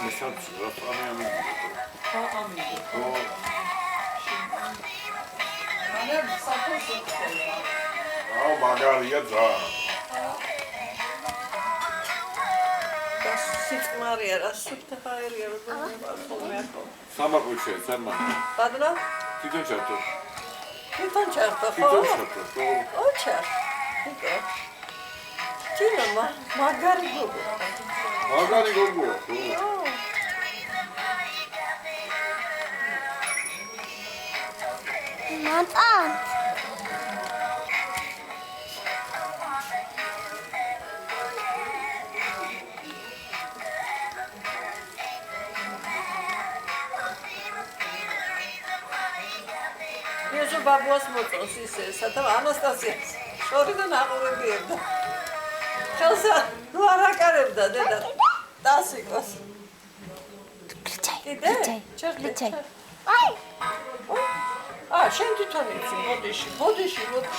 მისამცი რა ამი. მანამ საფოსო ხდება. აუ მაგარია ძალიან. სიწყმარია რა სუფთაერია როგორ ხოლმე ახო. სამაკუჩე ზემა. ბადნა? თვითონ ჩართო. თვითონ ჩართო ხო? თვითონ ჩართო. ოჩა. იკო. თინა მაგარი გოგო. მაგარი გოგო. მამა იესო ბაბუას მოწონს ისე სადა ანასტასიას შორიდან აყურებიერდა ხელსა ნუ არ აკარებდა დედა დასიკოს კიდე ჩერტე აი შენ თვითონ იცი ბოდიში მამა